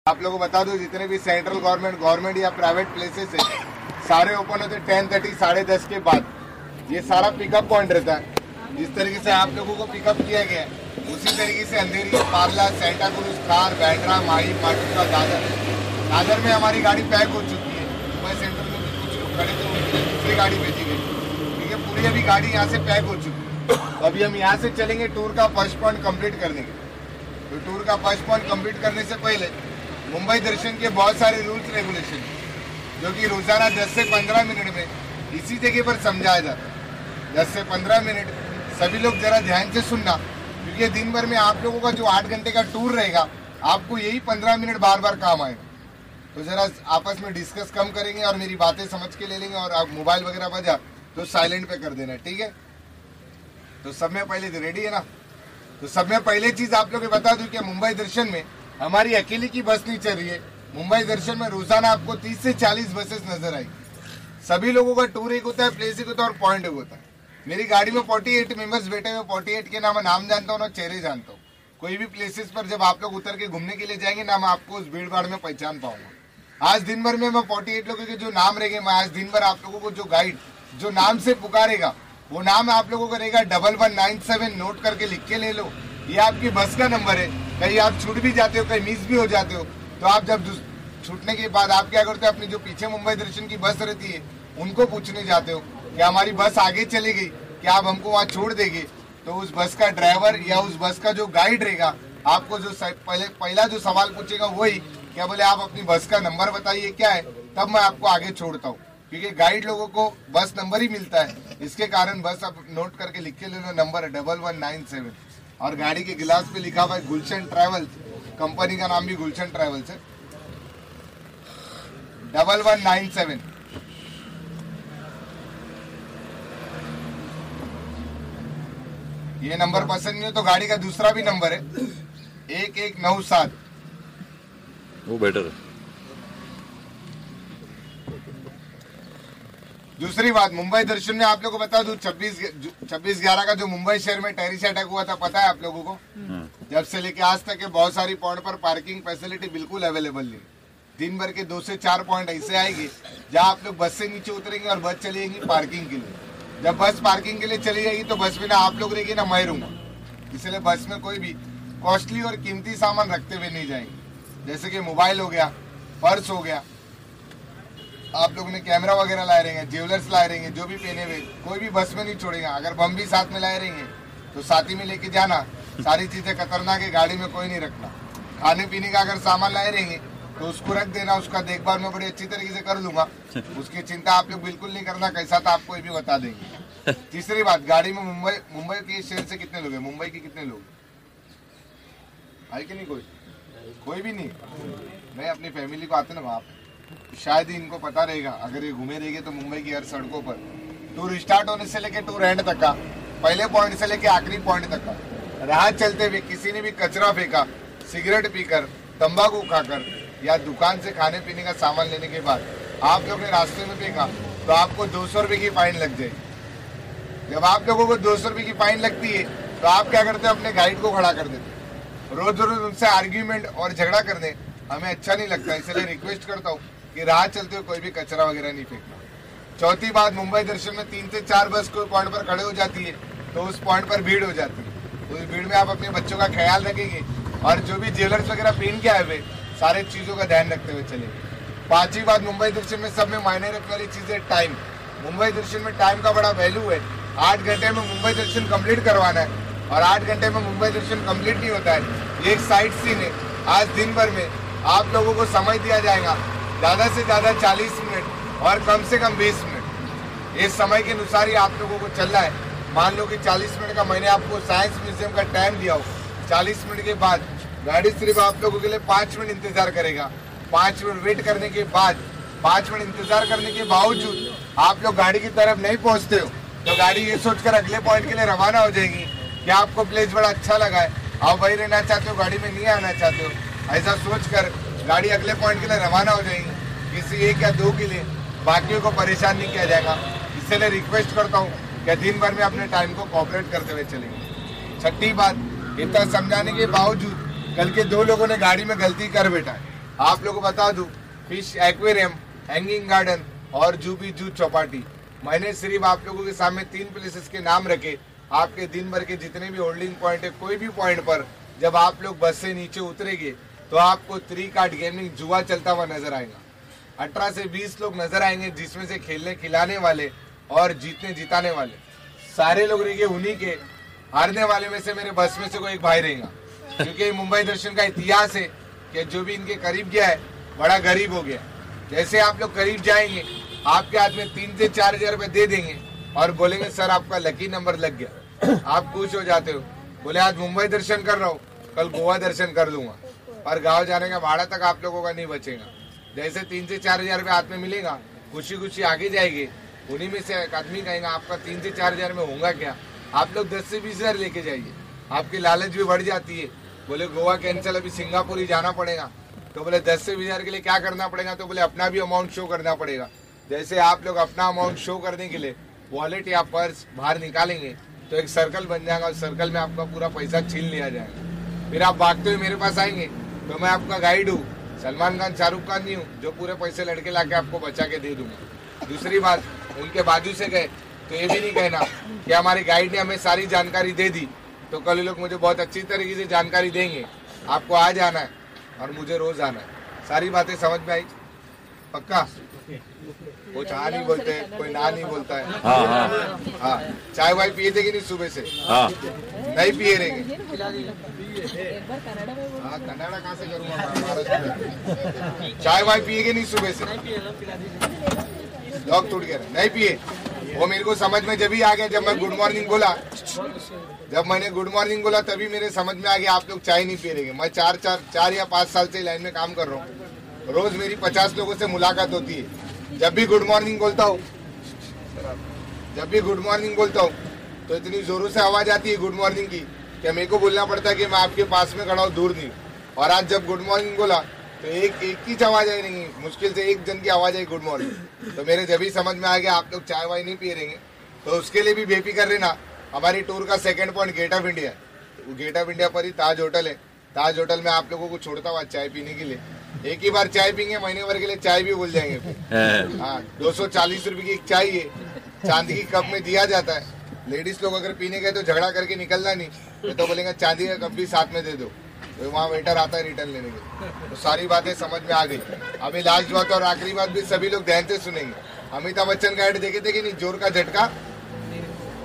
आप लोगों को बता दो, जितने भी सेंट्रल गवर्नमेंट या प्राइवेट प्लेसेस है सारे ओपन होते 10:30 10:30 के बाद। ये सारा पिकअप पॉइंट रहता है। जिस तरीके से आप लोगों को पिकअप किया गया है उसी तरीके से अंधेरी, पार्ला, सेंटा क्रूज, खार, बैंड्रा, माही, माटुंगा, दादर में हमारी गाड़ी पैक हो चुकी है। मुंबई सेंट्रल में भी कुछ लोग खड़े थे, उनके लिए दूसरी गाड़ी भेजी गई। ठीक है, पूरी अभी गाड़ी यहाँ से पैक हो चुकी है। तो अभी हम यहाँ से चलेंगे टूर का फर्स्ट पॉइंट कंप्लीट करने के। तो टूर का फर्स्ट पॉइंट कंप्लीट करने से पहले मुंबई दर्शन के बहुत सारे रूल्स रेगुलेशन जो कि रोजाना 10 से 15 मिनट में इसी जगह पर समझाया जाता है। 10 से 15 मिनट सभी लोग जरा ध्यान से सुनना, क्योंकि दिन भर में आप लोगों का जो 8 घंटे का टूर रहेगा आपको यही 15 मिनट बार बार काम आएगा। तो जरा आपस में डिस्कस कम करेंगे और मेरी बातें समझ के ले लेंगे। और आप मोबाइल वगैरह बजा तो साइलेंट पे कर देना, ठीक है। तो सब में पहले रेडी है ना। तो सब में पहले चीज आप लोग बता दूं कि मुंबई दर्शन में हमारी अकेले की बस नहीं चल रही है। मुंबई दर्शन में रोजाना आपको 30 से 40 बसेस नजर आएगी। सभी लोगों का टूर एक होता है, प्लेस एक होता है और पॉइंट एक होता है। मेरी गाड़ी में 48 मेंबर्स बैठे हुए, 48 के ना मैं नाम जानता हूँ ना चेहरे जानता हूँ। कोई भी प्लेसेस पर जब आप लोग उतर के घूमने के लिए जाएंगे ना, मैं आपको उस भीड़ भाड़ में पहचान पाऊंगा। आज दिन भर में मैं 48 लोगों के जो नाम रहेंगे, मैं आज दिन भर आप लोगों को जो गाइड जो नाम से पुकारेगा वो नाम आप लोगों को रहेगा 1197। नोट करके लिख के ले लो, ये आपकी बस का नंबर है। कहीं आप छूट भी जाते हो, कहीं मिस भी हो जाते हो, तो आप जब छूटने के बाद आप क्या करते हो, अपनी जो पीछे मुंबई दर्शन की बस रहती है उनको पूछने जाते हो कि हमारी बस आगे चली गई, क्या आप हमको वहाँ छोड़ देंगे। तो उस बस का ड्राइवर या उस बस का जो गाइड रहेगा आपको जो पहला जो सवाल पूछेगा वही क्या बोले, आप अपनी बस का नंबर बताइए क्या है, तब मैं आपको आगे छोड़ता हूँ। क्योंकि गाइड लोगों को बस नंबर ही मिलता है, इसके कारण बस आप नोट करके लिख के ले लो, नंबर है 1197। और गाड़ी के गिलास पे लिखा हुआ है गुलशन ट्रैवल्स, कंपनी का नाम भी गुलशन ट्रैवल्स है। 1197। ये नंबर पसंद नहीं हो तो गाड़ी का दूसरा भी नंबर है 1197, वो बेटर है। दूसरी बात, मुंबई दर्शन में आप लोगों को बता दूं 26/11 का जो मुंबई शहर में टेरिस अटैक हुआ था, पता है आप लोगों को। जब से लेके आज तक के बहुत सारी पॉइंट पर पार्किंग फैसिलिटी बिल्कुल अवेलेबल नहीं। दिन भर के 2 से 4 पॉइंट ऐसे आएंगे जहां आप लोग बस से नीचे उतरेंगे और बस चली जाएंगी पार्किंग के लिए। जब बस पार्किंग के लिए चली जाएगी तो बस में ना आप लोग रहेगी ना मैं रहूंगा, इसलिए बस में कोई भी कॉस्टली और कीमती सामान रखते हुए नहीं जाएंगे। जैसे कि मोबाइल हो गया, पर्स हो गया, आप लोगों ने कैमरा वगैरह लाए रहेंगे, ज्वेलर्स लाए रहेंगे, जो भी पहने हुए कोई भी बस में नहीं छोड़ेगा। अगर बम भी साथ में लाए रहेंगे तो साथ ही में लेके जाना। सारी चीजें खतरनाक है, गाड़ी में कोई नहीं रखना। खाने पीने का अगर सामान लाए रहेंगे तो उसको रख देना, उसका देखभाल मैं बड़ी अच्छी तरीके से कर लूंगा, उसकी चिंता आप लोग बिल्कुल नहीं करना। कैसा था आपको ये भी बता देंगे। तीसरी बात, गाड़ी में मुंबई के शहर से कितने लोग हैं, मुंबई के कितने लोग है कि नहीं? कोई भी नहीं। मैं अपनी फैमिली को आते ना वहाँ पे, शायद ही इनको पता रहेगा। अगर ये घूमे रहेंगे तो मुंबई की हर सड़कों पर टूर स्टार्ट होने से लेके टूर एंड तक का, पहले पॉइंट से लेके आखिरी पॉइंट तक का, राह चलते हुए किसी ने भी कचरा फेंका, सिगरेट पीकर, तंबाकू खाकर या दुकान से खाने पीने का सामान लेने के बाद आप लोग ने रास्ते में फेंका तो आपको 200 रुपए की फाइन लग जाएगी। जब आप लोगों को 200 रुपए की फाइन लगती है तो आप क्या करते हो, अपने गाइड को खड़ा कर देते। रोज रोज उनसे आर्ग्यूमेंट और झगड़ा करने हमें अच्छा नहीं लगता, इसलिए रिक्वेस्ट करता हूँ कि राह चलते हुए कोई भी कचरा वगैरह नहीं फेंकना। चौथी बात, मुंबई दर्शन में 3 से 4 बस कोई पॉइंट पर खड़े हो जाती है तो उस पॉइंट पर भीड़ हो जाती है। तो उस भीड़ में आप अपने बच्चों का ख्याल रखेंगे और जो भी ज्वेलर्स वगैरह पहन के आए हुए सारे चीजों का ध्यान रखते हुए चलेंगे। पांचवी बात, मुंबई दर्शन में सब में मायने रखने वाली चीज है टाइम। मुंबई दर्शन में टाइम का बड़ा वैल्यू है। 8 घंटे में मुंबई दर्शन कंप्लीट करवाना है और 8 घंटे में मुंबई दर्शन कंप्लीट नहीं होता है। ये एक साइट सीन है। आज दिन भर में आप लोगों को समय दिया जाएगा ज्यादा से ज्यादा 40 मिनट और कम से कम 20 मिनट। इस समय के अनुसार ही आप लोगों को चलना है। मान लो कि 40 मिनट का मैंने आपको साइंस म्यूजियम का टाइम दिया हो, 40 मिनट के बाद गाड़ी सिर्फ आप लोगों के लिए 5 मिनट इंतजार करेगा। 5 मिनट वेट करने के बाद, 5 मिनट इंतजार करने के बावजूद आप लोग गाड़ी की तरफ नहीं पहुंचते हो तो गाड़ी ये सोचकर अगले पॉइंट के लिए रवाना हो जाएगी कि आपको प्लेस बड़ा अच्छा लगा है, आप वही रहना चाहते हो, गाड़ी में नहीं आना चाहते हो। ऐसा सोचकर गाड़ी अगले पॉइंट के लिए रवाना हो जाएगी। किसी 1 या 2 के लिए बाकियों को परेशान नहीं किया जाएगा। इसलिए रिक्वेस्ट करता हूँ कि दिन भर में अपने टाइम को कोऑपरेट करते हुए चलेंगे। छठी बात, इतना समझाने के बावजूद कल के 2 लोगों ने गाड़ी में गलती कर बैठा है। आप लोगों को बता दूं, फिश एक्वेरियम, हैंगिंग गार्डन और जूबी जूट चौपाटी। मैंने सिर्फ आप लोगों के सामने 3 प्लेसेस के नाम रखे। आपके दिन भर के जितने भी होल्डिंग पॉइंट है, कोई भी पॉइंट पर जब आप लोग बस से नीचे उतरेंगे तो आपको 3 कार्ड गेमिंग जुआ चलता हुआ नजर आएगा। 18 से 20 लोग नजर आएंगे, जिसमें से खेलने खिलाने वाले और जीतने जिताने वाले सारे लोग रहेंगे। उन्हीं के हारने वाले में से मेरे बस में से कोई एक भाई रहेगा, क्योंकि मुंबई दर्शन का इतिहास है कि जो भी इनके करीब गया है बड़ा गरीब हो गया। जैसे आप लोग करीब जाएंगे, आपके हाथ में 3 से 4 हजार रुपए दे देंगे और बोलेंगे सर आपका लकी नंबर लग गया। आप खुश हो जाते हो, बोले आज मुंबई दर्शन कर रहा हूँ, कल गोवा दर्शन कर लूंगा, और गाँव जाने का भाड़ा तक आप लोगों का नहीं बचेगा। जैसे 3 से 4 हजार रुपये हाथ में मिलेगा, खुशी खुशी आगे जाएंगे। उन्हीं में से एक आदमी कहेगा आपका 3 से 4 हजार में होगा क्या, आप लोग 10 से 20 हजार लेके जाइए। आपकी लालच भी बढ़ जाती है, बोले गोवा कैंसिल, अभी सिंगापुर ही जाना पड़ेगा। तो बोले 10 से 20 हजार के लिए क्या करना पड़ेगा, तो बोले अपना भी अमाउंट शो करना पड़ेगा। जैसे आप लोग अपना अमाउंट शो करने के लिए वॉलेट या पर्स बाहर निकालेंगे तो एक सर्कल बन जाएगा, और सर्कल में आपका पूरा पैसा छीन लिया जाएगा। फिर आप भागते हुए मेरे पास आएंगे तो मैं आपका गाइड हूँ, सलमान खान शाहरुख खान नहीं हूँ जो पूरे पैसे लड़के लाके आपको बचा के दे दूंगा। दूसरी बात, उनके बाजू से गए तो ये भी नहीं कहना कि हमारे गाइड ने हमें सारी जानकारी दे दी, तो कल लोग मुझे बहुत अच्छी तरीके से जानकारी देंगे। आपको आज आना है और मुझे रोज आना है। सारी बातें समझ में आई? पक्का? कुछ हाँ नहीं बोलते, कोई ना नहीं बोलता है। हाँ, चाय वाय पिए थे कि नहीं सुबह से? नहीं पिए रहेंगे? हाँ, कन्नड़ा कहाँ से करूँगा, महाराष्ट्र। चाय वाय पिए कि नहीं सुबह से? लॉक टूट गया, नहीं पिए। वो मेरे को समझ में जब ही आ गया, जब मैं गुड मॉर्निंग बोला, जब मैंने गुड मॉर्निंग बोला तभी मेरे समझ में आ गया आप लोग चाय नहीं पी रहे। मैं 4 या 5 साल से लाइन में काम कर रहा हूँ, रोज मेरी 50 लोगों से मुलाकात होती है। जब भी गुड मॉर्निंग बोलता हूँ, तो इतनी जोरों से आवाज आती है गुड मॉर्निंग की कि मेरे को बोलना पड़ता है कि मैं आपके पास में खड़ा हूँ, दूर नहीं। और आज जब गुड मॉर्निंग बोला तो एक की आवाज आई नहीं, मुश्किल से 1 जन की आवाज आई गुड मॉर्निंग। तो मेरे जब ही समझ में आ गया आप लोग चाय वाय नहीं पी रहेंगे, तो उसके लिए भी बेफिक्र रहना। हमारी टूर का 2nd point gate of India है। गेट ऑफ इंडिया पर ही ताज होटल है। ताज होटल में आप लोगों को छोड़ता हुआ चाय पीने के लिए। एक ही बार चाय पीएंगे, महीने भर के लिए चाय भी भूल जाएंगे। हाँ, 240 रुपए की एक चाय है, चांदी की कप में दिया जाता है। लेडीज लोग अगर पीने गए तो झगड़ा करके निकलना नहीं, तो बोलेंगे चांदी का कप भी साथ में दे दो, तो वहाँ वेटर आता है रिटर्न लेने के। तो सारी बातें समझ में आ गई। अभी लास्ट बात और आखिरी बात भी सभी लोग ध्यान से सुनेंगे। अमिताभ बच्चन का ऐड देखे थे कि नहीं, जोर का झटका।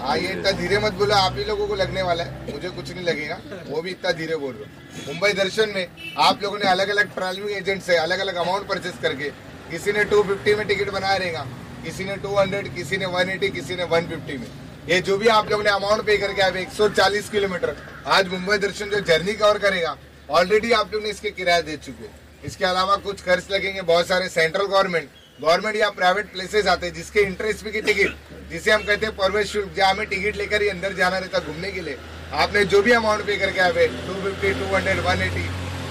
हाँ, ये इतना धीरे मत बोलो, आप ही लोगों को लगने वाला है, मुझे कुछ नहीं लगेगा, वो भी इतना धीरे बोल रहे। मुंबई दर्शन में आप लोगों ने अलग अलग ट्रैवलिंग एजेंट से अलग अलग अमाउंट परचेस करके, किसी ने 250 में टिकट बनाया रहेगा, किसी ने 200, किसी ने 180, किसी ने 150 में। ये जो भी आप लोगों ने अमाउंट पे करके आए 140 किलोमीटर आज मुंबई दर्शन जो जर्नी कवर करेगा, ऑलरेडी आप लोग ने इसके किराया दे चुके। इसके अलावा कुछ खर्च लगेंगे, बहुत सारे सेंट्रल गवर्नमेंट या प्राइवेट प्लेसेस आते हैं जिसके इंटरेस्ट की टिकट, जिसे हम कहते हैं प्रवेश शुल्क, जहाँ हमें टिकट लेकर ही अंदर जाना रहता घूमने के लिए। आपने जो भी अमाउंट पे करके आए 250, 200, 180,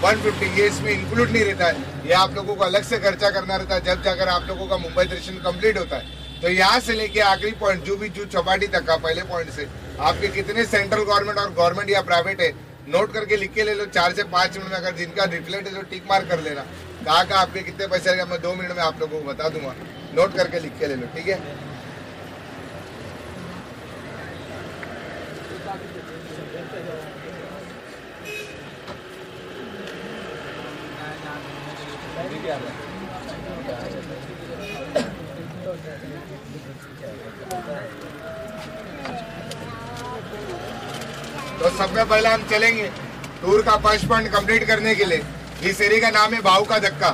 150, ये इसमें इंक्लूड नहीं रहता है। ये आप लोगों को अलग से खर्चा करना रहता है जब जाकर आप लोगों का मुंबई दर्शन कंप्लीट होता है। तो यहाँ से लेके आखिरी पॉइंट जूबी जूट चौपाटी तक का पहले पॉइंट से आपके कितने सेंट्रल गवर्नमेंट और गवर्नमेंट या प्राइवेट है, नोट करके लिख के ले लो। 4 से 5 मिनट में अगर जिनका रिफ्लेक्ट है तो टिक मार कर लेना। कहा आपके कितने पैसे आएगा मैं 2 मिनट में आप लोगों को बता दूंगा, नोट करके लिख के ले लो, ठीक है। तो सबसे पहले हम चलेंगे टूर का फर्स्ट पॉइंट कंप्लीट करने के लिए। इस एरिया का नाम है भाऊ का धक्का।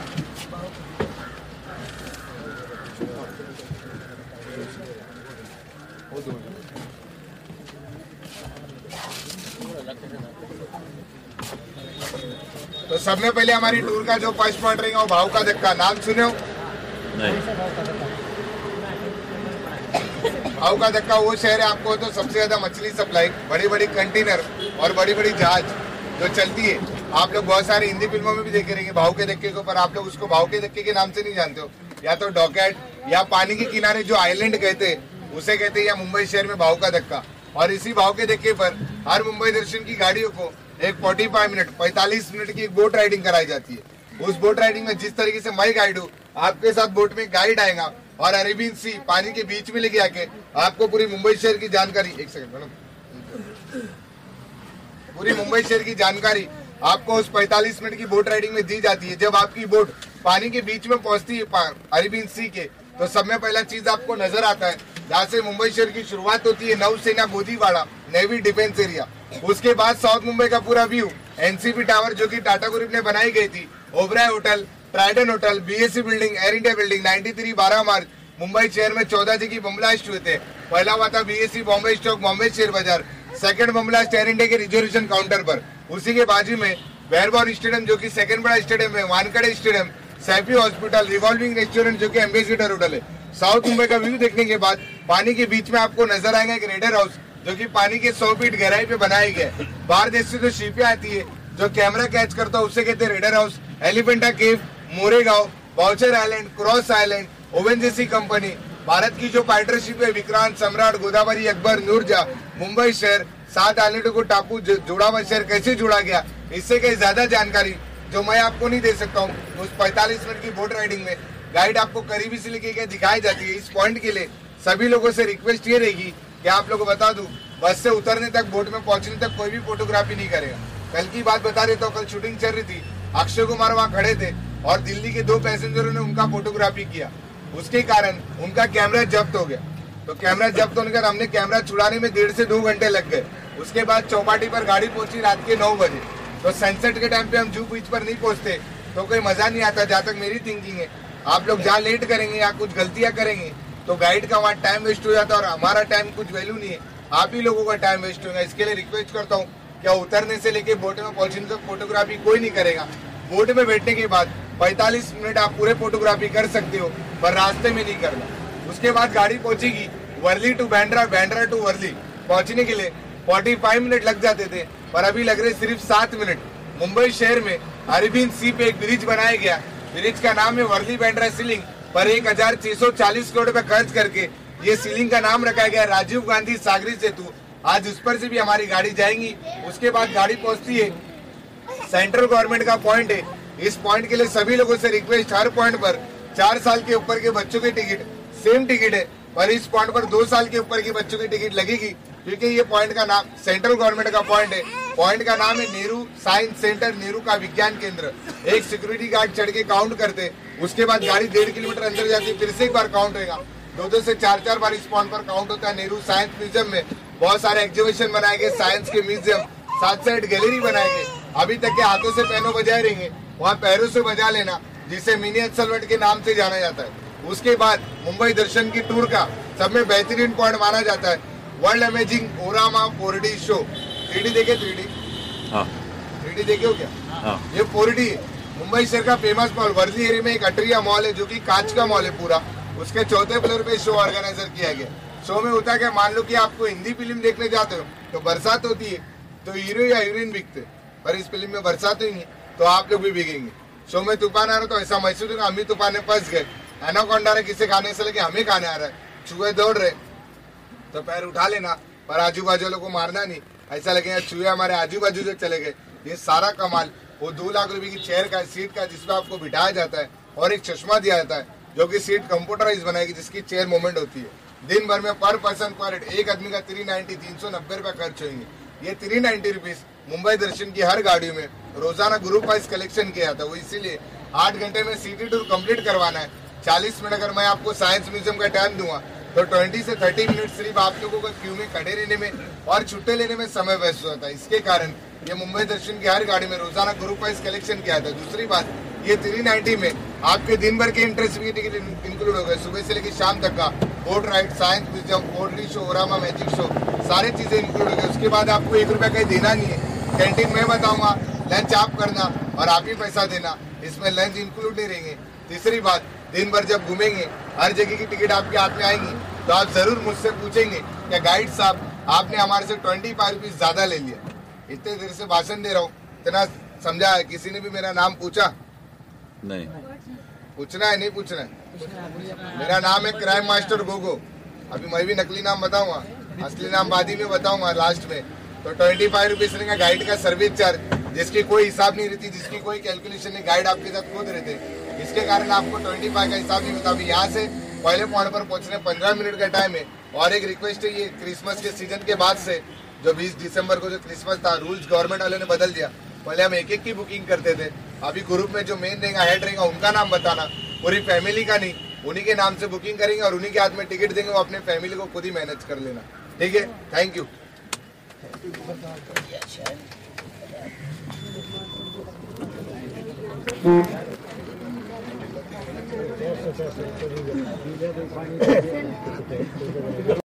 तो सबसे पहले हमारी टूर का जो फर्स्ट पॉइंट रहेगा वो भाऊ का धक्का। नाम सुने हो? भाऊ का धक्का वो शहर है, आपको तो सबसे ज्यादा मछली सप्लाई, बड़ी बड़ी कंटेनर और बड़ी बड़ी जहाज जो चलती है। आप लोग बहुत सारी हिंदी फिल्मों में भी देखे रहेंगे भाऊ के धक्के को, पर आप लोग उसको भाऊ के धक्के के नाम से नहीं जानते हो। या तो डॉकैट या पानी के किनारे जो आइलैंड कहते हैं उसे कहते हैं, या मुंबई शहर में भाऊ का धक्का। और इसी भाऊ के धक्के पर हर मुंबई दर्शन की गाड़ियों को एक 45 मिनट की एक बोट राइडिंग कराई जाती है। उस बोट राइडिंग में जिस तरीके से मैं गाइड हूँ, आपके साथ बोट में गाइड आएगा और अरेबियन सी पानी के बीच में लेके आके आपको पूरी मुंबई शहर की जानकारी, एक सेकंड मैडम, पूरी मुंबई शहर की जानकारी आपको उस 45 मिनट की बोट राइडिंग में दी जाती है। जब आपकी बोट पानी के बीच में पहुंचती है अरेबियन सी के, तो सब में पहला चीज आपको नजर आता है जहाँ से मुंबई शहर की शुरुआत होती है, नौसेना गोदीवाड़ा नेवी डिफेंस एरिया। उसके बाद साउथ मुंबई का पूरा व्यू, एनसीपी टावर जो कि टाटा ग्रुप ने बनाई गई थी, Oberoi hotel, Trident hotel, BSC building, Air India building, 93 12 मार्च मुंबई शहर में 14 जगह बम ब्लास्ट हुए थे। पहला हुआ था BSC Bombay stock Bombay share बाजार, second bomb blast Air India के रिजर्वेशन काउंटर पर। उसी के बाजू में बैरबॉर स्टेडियम जो कि सेकंड बड़ा स्टेडियम है, Wankhede stadium, Saifi hospital, revolving restaurant जो कि एम्बेसडर होटल है। साउथ मुंबई का व्यू देखने के बाद पानी के बीच में आपको नजर आएगा एक रेडर हाउस जो कि पानी के 100 फीट गहराई पे बनाई गई। बाहर देश से जो शिपें आती है जो कैमरा कैच करता है उसे कहते हैं रेडर house. Elephanta cave, Moregaon, Butcher island, cross island, ONGC company, Bharat की जो पार्टनरशिप है विक्रांत, सम्राट, गोदावरी, अकबर, नूरजहां, मुंबई शहर, 7 आइलैंडों को टापू जुड़ा हुआ शहर कैसे जुड़ा गया, इससे कई ज्यादा जानकारी जो मैं आपको नहीं दे सकता हूँ। उस 45 मिनट की बोट राइडिंग में गाइड आपको करीबी से लेके दिखाई जाती है। इस पॉइंट के लिए सभी लोगों से रिक्वेस्ट ये रहेगी कि आप लोगों को बता दूं, बस से उतरने तक, बोट में पहुंचने तक कोई भी फोटोग्राफी नहीं करेगा। कल की बात बता देता हूँ, कल शूटिंग चल रही थी, अक्षय कुमार वहाँ खड़े थे और दिल्ली के 2 पैसेंजरों ने उनका फोटोग्राफी किया, उसके कारण उनका कैमरा जब्त हो गया। तो कैमरा जब्त होने का हमने कैमरा छुड़ाने में 1.5 से 2 घंटे लग गए। उसके बाद चौपाटी पर गाड़ी पहुंची रात के 9 बजे। तो सनसेट के टाइम पे हम जू बीच पर नहीं पहुंचते तो कोई मजा नहीं आता। जहाँ तक मेरी थिंकिंग है, आप लोग जहाँ लेट करेंगे या कुछ गलतियां करेंगे तो गाइड का वहाँ टाइम वेस्ट हो जाता है और हमारा टाइम कुछ वैल्यू नहीं है, आप ही लोगों का टाइम वेस्ट होगा। इसके लिए रिक्वेस्ट करता हूँ, क्या उतरने से लेके बोट में पहुंचने तक फोटोग्राफी कोई नहीं करेगा। बोट में बैठने के बाद 45 मिनट आप पूरे फोटोग्राफी कर सकते हो, पर रास्ते में नहीं करना। उसके बाद गाड़ी पहुंचेगी वर्ली टू बैंड्रा, बैंड्रा टू वर्ली पहुंचने के लिए 45 मिनट लग जाते थे, पर अभी लग रहे सिर्फ 7 मिनट। मुंबई शहर में अरेबियन सी पे एक ब्रिज बनाया गया, ब्रिज का नाम है वर्ली बैंड्रा सीलिंग, पर 1640 करोड़ रुपए खर्च करके ये सीलिंग का नाम रखा गया राजीव गांधी सागरी सेतु। आज उस पर से भी हमारी गाड़ी जाएंगी। उसके बाद गाड़ी पहुंचती है, सेंट्रल गवर्नमेंट का पॉइंट है। इस पॉइंट के लिए सभी लोगों से रिक्वेस्ट, हर पॉइंट पर 4 साल के ऊपर के बच्चों की टिकट सेम टिकट है, पर इस पॉइंट पर 2 साल के ऊपर के बच्चों की टिकट लगेगी, क्योंकि ये पॉइंट का नाम सेंट्रल गवर्नमेंट का पॉइंट है। पॉइंट का नाम है नेहरू साइंस सेंटर, नेहरू का विज्ञान केंद्र। एक सिक्योरिटी गार्ड चढ़ के काउंट करते, उसके बाद गाड़ी 1.5 किलोमीटर अंदर जाती है, फिर से एक बार काउंट होगा। 2 से 4 बार इस पॉइंट पर काउंट होता है। नेहरू साइंस म्यूजियम में बहुत सारे एग्जीबिशन बनाए गए, साइंस के म्यूजियम, साथ साइड गैलरी बनाए गए। अभी तक के हाथों से पैनों बजाए रहेंगे, वहाँ पैरों से बजा लेना, जिसे मिनी एक्सलवेट के नाम से जाना जाता है। उसके बाद मुंबई दर्शन की टूर का सब में बेहतरीन पॉइंट माना जाता है world amazing ओरामा 4D show. 3D देखे? 3D? हाँ। 3D देखे हो क्या? हाँ। ये 4D है। मुंबई शहर का फेमस मॉल वर्ली एरिया में एक अटरिया मॉल है जो कि कांच का मॉल है पूरा। उसके 4थे फ्लोर पे शो ऑर्गेनाइजर किया गया। शो में होता क्या, मान लो कि आपको हिंदी फिल्म देखने जाते हो तो बरसात होती है तो हीरो या हीरोइन बिकते, पर इस फिल्म में बरसात हुई नहीं तो आप लोग भी बिकेंगे। शो में तूफान आ रहा तो ऐसा महसूस होगा हम ही तूफान में फंस गए। एनाकोंडा ने किसे खाने से लगे हमें खाने आ रहा है, चूहे दौड़ रहे तो पैर उठा लेना, पर आजू बाजू वालों को मारना नहीं। ऐसा लगेगा चूहे हमारे आजू बाजू जो चले गए। ये सारा कमाल वो 2 लाख रुपए की चेयर का, सीट का, जिसमें आपको बिठाया जाता है और एक चश्मा दिया जाता है जो कि सीट कंप्यूटराइज बनाएगी, जिसकी चेयर मूवमेंट होती है। दिन भर में पर पर्सन पर एक आदमी का 390 रुपए खर्च होंगे। ये 390 रुपीज मुंबई दर्शन की हर गाड़ी में रोजाना ग्रुप वाइज कलेक्शन किया था। वो इसीलिए 8 घंटे में सिटी टूर कंप्लीट करवाना है। 40 मिनट अगर मैं आपको साइंस म्यूजियम का टाइम दूंगा तो 20 से 30 मिनट सिर्फ आप लोगों को क्यू में खड़े रहने में और छुट्टे लेने में समय वेस्ट होता है। इसके कारण ये मुंबई दर्शन की हर गाड़ी में रोजाना ग्रुप वाइज कलेक्शन किया था। दूसरी बात, ये 390 में आपके दिन भर के इंटरेस्ट की टिकट इंक्लूड हो गए, सुबह से लेकर शाम तक का boat ride, science museum, 4D show, ओरामा मैजिक शो, सारी चीजें इंक्लूड हो गई। उसके बाद आपको 1 रुपया कहीं देना नहीं है। कैंटीन में बताऊंगा, लंच आप करना और आप ही पैसा देना, इसमें लंच इंक्लूड नहीं रहेंगे। तीसरी बात, दिन भर जब घूमेंगे हर जगह की टिकट आपके हाथ में आएंगी तो आप जरूर मुझसे पूछेंगे क्या गाइड साहब आपने हमारे से 25 रुपीज ज्यादा ले लिया। इतने देर से भाषण दे रहा हूँ, इतना समझा है? किसी ने भी मेरा नाम पूछा? नहीं। पूछना है नहीं पूछना है? मेरा नाम है क्राइम मास्टर गोगो। अभी मैं भी नकली नाम बताऊंगा, असली नाम बाद ही में बताऊंगा लास्ट में। तो 25 रुपीज रहेगा गाइड का सर्विस चार्ज। जिसकी कोई हिसाब नहीं रहती, जिसकी कोई कैलकुलेशन नहीं, गाइड आपके साथ खुद रहते, इसके कारण आपको 25 का हिसाब नहीं होता। अभी यहाँ से पहले पॉइंट पर पहुंचने 15 मिनट का टाइम है। और एक रिक्वेस्ट है, ये क्रिसमस के सीजन के बाद से जो 20 दिसंबर को जो क्रिसमस था, रूल्स गवर्नमेंट वाले ने बदल दिया। पहले हम एक एक की बुकिंग करते थे, अभी ग्रुप में जो मेन रहेगा, हेड रहेगा, उनका नाम बताना, पूरी फैमिली का नहीं, उन्हीं के नाम से बुकिंग करेंगे और उन्हीं के हाथ में टिकट देंगे, वो अपने फैमिली को खुद ही मैनेज कर लेना। ठीक है, थैंक यू।